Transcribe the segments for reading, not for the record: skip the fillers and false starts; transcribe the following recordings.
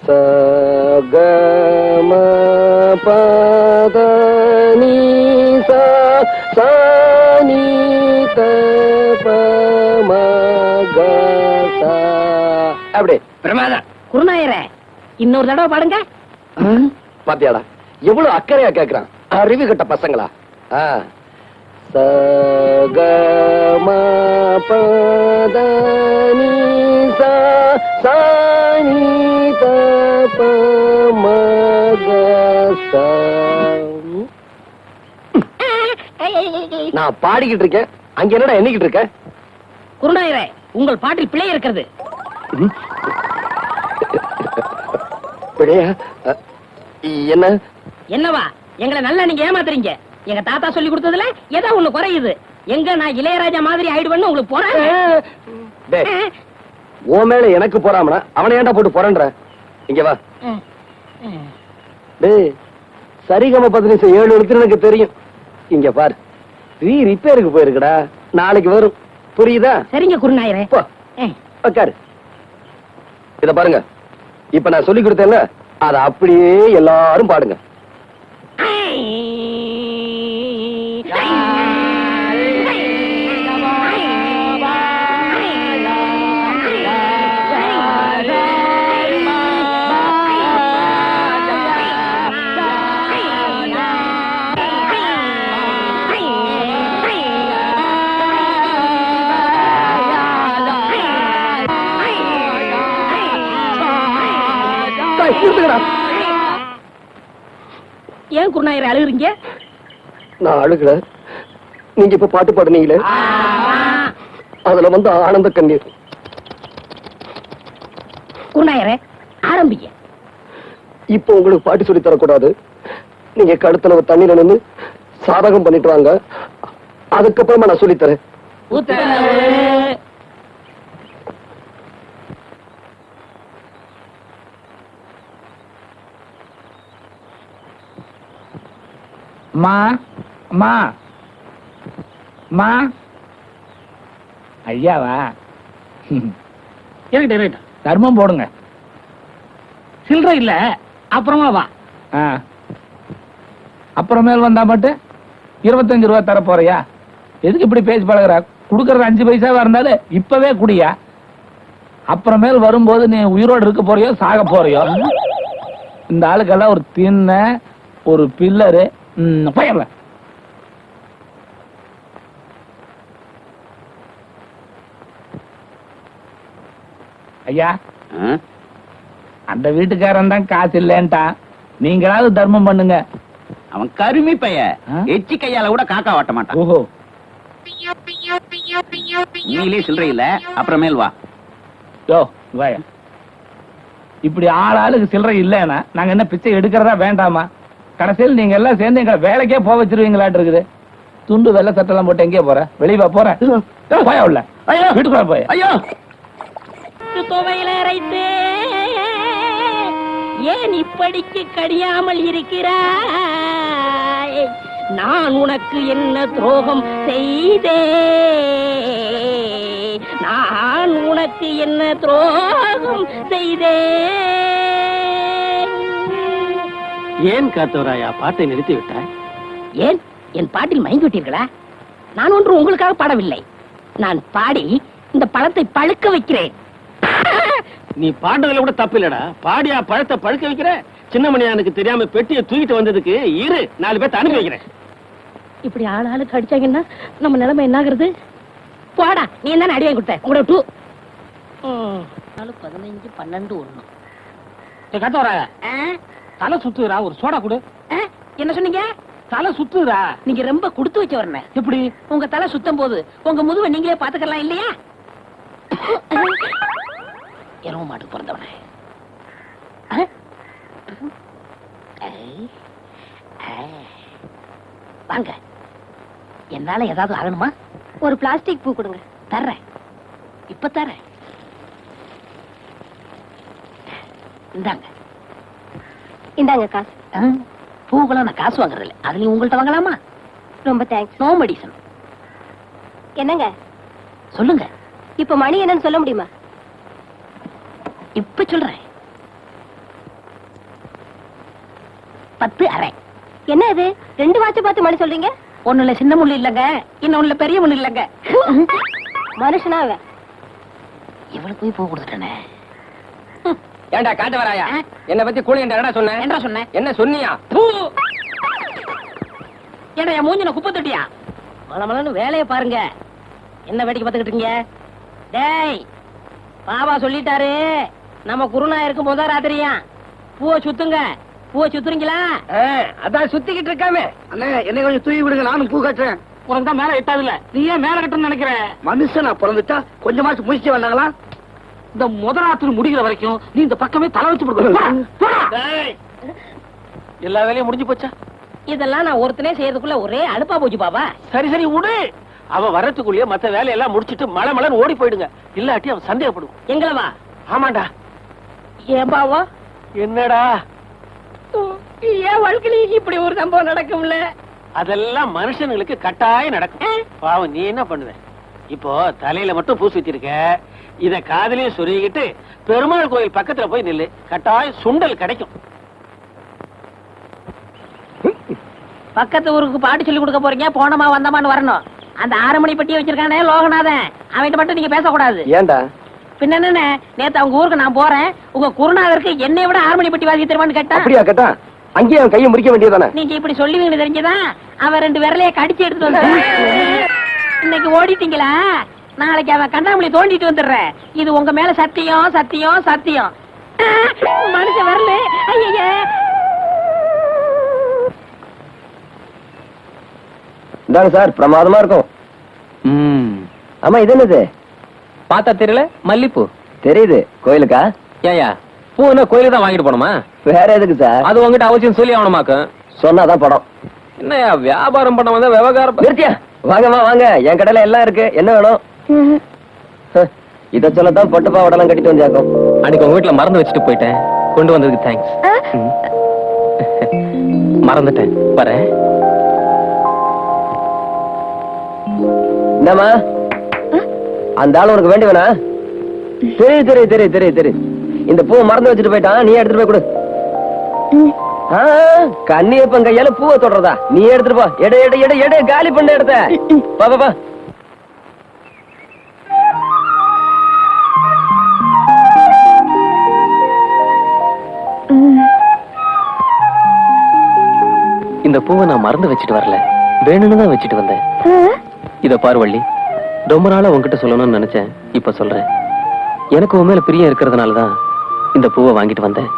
சகம பதனி சானி தபமகசா. அப்படி பிரமாதம். குருநாயரே, இன்னொரு தடவை பாடுங்க. பாத்தியாடா எவ்வளவு அக்கறையா கேக்குறான். அறிவு கட்ட பசங்களா. சகம பதனி சானி தபமகசா. நான் பாடிக்கிட்டு இருக்கேன், அங்க என்னடா எண்ணிக்கிட்டு இருக்க? குருநாயரே, உங்கள் பாட்டில் பிழை இருக்கிறது. பிழையா? என்ன? என்னவா? எங்களை நல்லா நீங்க ஏமாத்துறீங்க. எங்க தாத்தா சொல்லி கொடுத்ததுல ஏதோ ஒண்ணு குறையுது. எங்க நான் இளையராஜா மாதிரி ஆயிடுவேன்னு உங்களுக்கு போறேன். ஓ மேல எனக்கு போறாமனா அவனை ஏன்டா போட்டு போறேன்ற? இங்க வா. டேய், சரிகம 17 எழுத்து எனக்கு தெரியும். இங்க பாரு, ரிப்பேருக்கு போயிருக்குடா, நாளைக்கு வரும். புரியுதா? சரிங்க குருநாயரே. உட்காரு. இத பாருங்க, இப்ப நான் சொல்லி கொடுத்தேன்ல, அத அப்படியே எல்லாரும் பாடுங்க. ஏன் குருநாயரை அழுகுறீங்க? நான் அழுகல, நீங்க இப்ப பாட்டு பாடுனீங்களே, அதுல வந்து ஆனந்த கண்ணீர். குருநாயரே, ஆரம்பிங்க. இப்ப உங்களுக்கு பாட்டு சொல்லி தரக்கூடாது. நீங்க கழுத்துல தண்ணியில நின்று சாதகம் பண்ணிட்டு வாங்க, அதுக்கப்புறமா நான் சொல்லி தரேன். மா மா மா ஐயாவா? தர்மம் போடுங்க. சில்லறை இல்ல, அப்புறமா வா. அப்புறமேல் வந்தா மட்டும் 25 ரூபாய் தர போறியா? எதுக்கு இப்படி பேசி பழகுற? குடுக்கறது 5 பைசாவா இருந்தாலும் இப்பவே குடியா. அப்புறமேல் வரும்போது நீ உயிரோடு இருக்க போறியோ சாக போறியோ? இந்த ஆளுக்கெல்லாம் ஒரு தின்ன ஒரு பில்லரு பயல. ஐயா, அந்த வீட்டுக்காரன் தான் காசு இல்லன்ட்டான், நீங்களாவது தர்மம் பண்ணுங்க. அவன் கருமி பைய, எச்சி கையால கூட காக்கா வாட்ட மாட்டான். ஓஹோ, நீலே சில்லறை இல்ல, அப்புறமேல் வா. யோ வாயா. இப்படி ஆளுக்கு சில்லறை இல்லன்னா நாங்க என்ன பிச்சை எடுக்கிறதா வேண்டாமா? கடைசியில் நீங்க எல்லாம் சேர்ந்து எங்களை வேலைக்கே போக வச்சிருவீங்களாட்டு இருக்குது. துண்டு வெள்ளை சட்டெல்லாம் போட்டு எங்கே போற? வெளியே போற போய உள்ள வீட்டுக்குள்ள போய். ஐயோ, துவையில அரைத்தே ஏன் இப்படிக்கு கடியாமல் இருக்கிறாய்? நான் உனக்கு என்ன துரோகம் செய்தே? நான் உனக்கு என்ன துரோகம் செய்தே? ஏன் காத்தவராயா பாட்டை நிறுத்தி விட்டாய்? ஏன் என் பாட்டில் மயங்கி விட்டீர்களா? நான் ஒன்று உங்களுக்காக பாடவில்லை. நான் பாடி இந்த பழத்தை பழுக்க வைக்கிறேன். நீ பாடுறதுல கூட தப்பு இல்லடா. பாடியா பழத்தை பழுக்க வைக்கிற? சின்னமணியானுக்கு தெரியாம பெட்டியை தூக்கிட்டு வந்ததுக்கு 4 பேர்த்த அனுப்பி வைக்கிறேன். இப்படி ஆளுக்கு அடிச்சாங்கன்னா நம்ம நிலைமை என்ன ஆகுறது? போடா, நீ என்ன அடி வாங்கி கொடுத்த? உங்களோட 2 15 12 1 காத்தவராயா, தலை சுத்துறா, ஒரு சோடா கொடு. என்ன சொன்னீங்க? தலை சுத்துறா. நீங்க ரொம்ப கொடுத்து வச்ச வரன. எப்படி? உங்க தலை சுத்தம் போது உங்க முதுவை நீங்களே பாத்துக்கலாம் இல்லையா? எருவ மாட்டுக்கு பிறந்தவனே. வாங்க, என்னால ஏதாவது ஆகணுமா? ஒரு பிளாஸ்டிக் பூ கொடுங்க. தர்றேன், இப்ப தர்றேன். இந்தாங்க. இந்தாங்க காசு. பூக்கெல்லாம் நான் காசு வாங்குறது இல்லை. அதுலயும் உங்கள்கிட்ட வாங்கலாமா? ரொம்ப தேங்க்ஸ். No medicine. என்னங்க சொல்லுங்க. இப்ப மணி என்னன்னு சொல்ல முடியுமா? இப்ப சொல்றேன். 10 அரை. என்ன இது 2 வாட்ச பார்த்து மணி சொல்றீங்க? ஒண்ணுல சின்ன முள்ளு இல்லங்க, இன்னொன்னுல பெரிய முள்ளு இல்லங்க. மனுஷனா அவன்? இவளுக்கு போய் பூ கொடுத்துட்டேனே. ஏண்டா காட்டு வராயா? என்ன பத்தி கூலி என்னடா சொன்ன? என்ன சொன்னேன்? என்ன சொன்னியா? ஏடா என் மூஞ்சின குப்பை தொட்டியா? மலமலன்னு வேலையை பாருங்க. என்ன வேடிக்கை பார்த்துக்கிட்டு இருக்கீங்க? டேய், பாபா சொல்லிட்டாரு, நம்ம குருநா இருக்கும் போதா ராத்திரியா பூவை சுத்துங்க. பூவை சுத்துறீங்களா? அதான் சுத்திக்கிட்டு இருக்காமே. அண்ணே என்னை கொஞ்சம் தூக்கி விடுங்க, நானும் பூ கட்டுறேன். உனக்கு தான் மேல எட்டாதுல, நீ ஏன் மேல கட்டணும்னு நினைக்கிற? மனுஷன் நான் பிறந்துட்டா கொஞ்சமாச்சும் முயற்சி வந்தாங்களா? இந்த முதலாத்துல முடிகிற வரைக்கும் நீ இந்த பக்கமே தலை வச்சு போடுற. எல்லா வேலையும் முடிஞ்சு போச்சா? இதெல்லாம் நான் ஒருத்தனே செய்யறதுக்குள்ள ஒரே அலுப்பா போச்சு பாபா. சரி சரி விடு. அவ வரத்துக்குள்ளேயே மத்த வேலையெல்லாம் முடிச்சிட்டு மலை மலர் ஓடி போயிடுங்க. இல்லாட்டி அவன் சந்தேகப்படுவான். எங்களவா? ஆமாண்டா. ஏன் பாவா? என்னடா ஏன் வாழ்க்கையில இப்படி ஒரு சம்பவம் நடக்கும்ல? அதெல்லாம் மனுஷனுங்களுக்கு கட்டாயம் நடக்கும். பாவம் நீ என்ன பண்ணுவ? இப்போ தலையில மட்டும் பூ சுத்திருக்க, இத காதலையும் சொருகிட்டு பெருமாள் கோயில் பக்கத்துல போய் நில்லு, கட்டாயம் சுண்டல் கிடைக்கும். பக்கத்து ஊருக்கு பாட்டு சொல்லி கொடுக்க போறீங்க, போனமா வந்தமான்னு வரணும். அந்த 6 மணி பெட்டியை வச்சிருக்கானே லோகநாதன், அவன்கிட்ட மட்டும் நீங்க பேசக்கூடாது. ஏண்டா? பின்ன என்ன, நேத்து அவங்க ஊருக்கு நான் போறேன், உங்க குருநாதருக்கு என்னை விட 6 மணி பெட்டி வாங்கி தருவான்னு கேட்டா. அப்படியா கேட்டா? அங்கேயே அவன் கையை முடிக்க வேண்டியதானே? நீங்க இப்படி சொல்லுவீங்கன்னு தெரிஞ்சுதான் அவன் 2 விரலைய கடிச்சு எடுத்துட்டு வந்த. இன்னைக்கு ஓடிட்டீங்களா? நாளைக்கு அவன் கண்ணாமூலி தோண்டிட்டு வந்துடுறேன். இது உங்க மேல சத்தியம் சத்தியம் சத்தியம். மனுஷன் வரல. ஐயா இந்தாங்க சார், பிரமாதமா இருக்கும். ஆமா, இது என்னது? பார்த்தா தெரியல? மல்லிப்பூ. தெரியுது. கோயிலுக்கா? ஏயா பூனா கோயிலுக்கு தான் வாங்கிட்டு போனோமா? வேற எதுக்கு சார்? அது உங்ககிட்ட அவசியம் சொல்லி ஆகணுமாக்கும். சொன்னாதான் படம். என்னையா வியாபாரம் பண்ண வந்தா விவகாரம் நிறுத்தியா? வாங்கம்மா வாங்க, என் கடையில எல்லாம் இருக்கு. என்ன வேணும்? இத சொல்லத்தான் பொட்டு பாவடெல்லாம் கட்டிட்டு வந்தாக்கும். அன்னைக்கு உங்க வீட்டுல மறந்து வச்சுட்டு போயிட்டேன். கொண்டு வந்ததுக்கு தேங்க்ஸ். மறந்துட்டேன், வரேன். என்னம்மா அந்த ஆளு உனக்கு வேண்டி வேணா? தெரியும் தெரியும் தெரியும் தெரியும் தெரியும். இந்த பூவை மறந்து வச்சுட்டு போயிட்டான், நீ எடுத்துட்டு போய் கொடு. கண்ணியப்பன் கையால பூவை தொடறதா? நீ எடுத்துட்டு போ. எடு எடு எடு எடு, காலி பண்ண இடத்த. பா பா பா. இந்த பூவை நான் மறந்து வச்சுட்டு வரல, வேணும்னு தான் வச்சுட்டு வந்தேன். இத பார்வள்ளி, ரொம்ப நாளா உன்கிட்ட சொல்லணும்னு நினைச்சேன், இப்ப சொல்றேன். எனக்கு உன் மேல பிரியம் இருக்கிறதுனாலதான் இந்த பூவை வாங்கிட்டு வந்தேன்.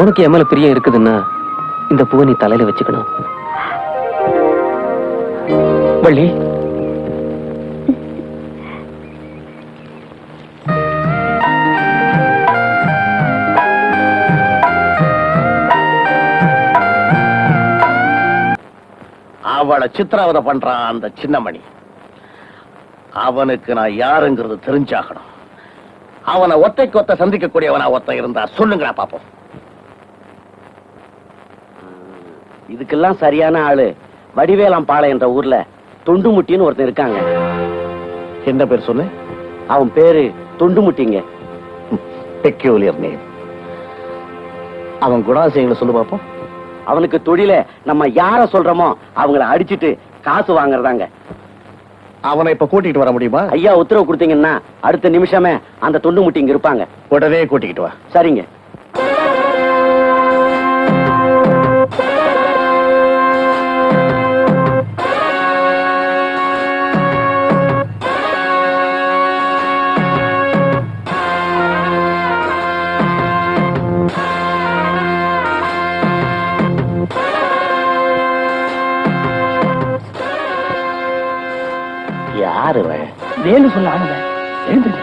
உனக்கு என் மேல பிரியம் இருக்குதுன்னா இந்த பூவை நீ தலையில வச்சுக்கணும். வள்ளி, அவளை சித்திரவதை பண்றான் அந்த சின்னமணி. அவனுக்கு நான் யாருங்கிறது தெரிஞ்சாகணும். அவனை ஒத்தைக்கு ஒத்த சந்திக்கக்கூடியவனா ஒத்த இருந்தா சொல்லுங்களா பாப்போம். இதுக்கெல்லாம் சரியான ஆளு வடிவேலாம்பாளை என்ற ஊர்ல தொண்டுமுட்டின்னு ஒருத்தன் இருக்காங்க. என்ன பேர் சொல்லு? அவன் பேரு தொண்டுமுட்டிங்க. Peculiar name. அவன் குணாசியங்களை சொல்லு பாப்போம். அவனுக்கு தொழில நம்ம யார சொல்றோமோ அவங்கள அடிச்சிட்டு காசு வாங்குறதாங்க. அவனை இப்ப கூட்டிட்டு வர முடியுமா? ஐயா உத்தரவு கொடுத்தீங்கன்னா அடுத்த நிமிஷமே அந்த தொண்டுமுட்டி இங்க இருப்பாங்க. உடனே கூட்டிக்கிட்டு வா. சரிங்க. யாரு வேலு சொல்ல ஆனந்த எழுந்துங்க.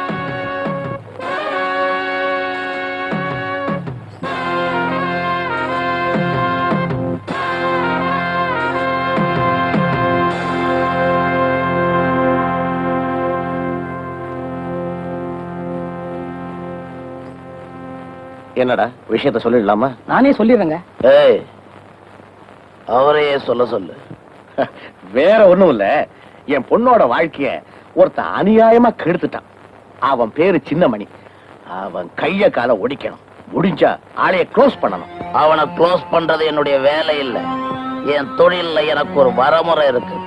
என்னடா விஷயத்த சொல்லிடலாமா? நானே சொல்லிடுறேங்க. ஏய், அவரையே சொல்ல சொல்லு. வேற ஒண்ணும் இல்ல, என் பொண்ணோட வாழ்க்கைய ஒருத்தன் அநியாயமா கெடுத்துட்டான். அவன் பேரு சின்னமணி. அவன் கைய கால ஒடிக்கணும். முடிஞ்சா ஆளைய க்ளோஸ் பண்ணணும். அவனை க்ளோஸ் பண்றது என்னுடைய வேலை இல்ல, என் தொழில்ல எனக்கு ஒரு வரமுறை இருக்கு.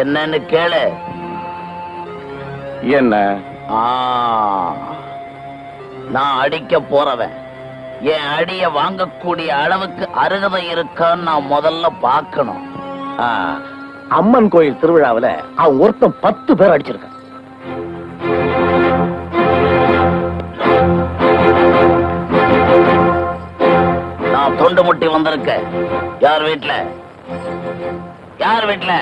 என்னன்னு கேளு. என்ன? நான் அடிக்க போறவன் என் அடிய வாங்கக்கூடிய அளவுக்கு அருகதை இருக்கான்னு நான் முதல்ல பார்க்கணும். அம்மன் கோயில் திருவிழாவுல அவன் ஒருத்தன் 10 பேர் அடிச்சிருக்கான். நான் தொண்டு முட்டி வந்திருக்கேன். யார் வீட்டுல? யார் வீட்டுல?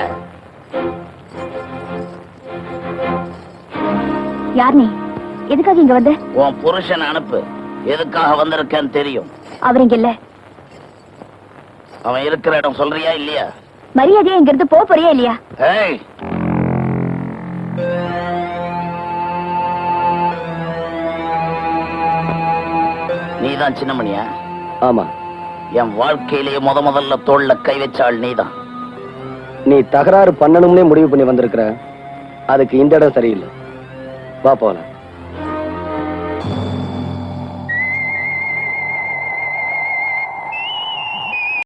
யார் நீ? எதுக்காக இங்க வந்த? உன் புருஷன் அனுப்பு. எதுக்காக வந்திருக்கேன்னு தெரியும். அவர் இங்க இல்ல. அவன் இருக்கிற இடம் சொல்றியா இல்லையா? மரியாதையா இங்க இருந்து போறியா இல்லையா? ஏய், நீதான் சின்னமணியா? ஆமா. என் வாழ்க்கையிலேயே முதல்ல தோள்ல கை வச்சாள் நீதான். நீ தகராறு பண்ணணும்னே முடிவு பண்ணி வந்திருக்கிற. அதுக்கு இந்த இடம் சரியில்லை. வா போலாம்.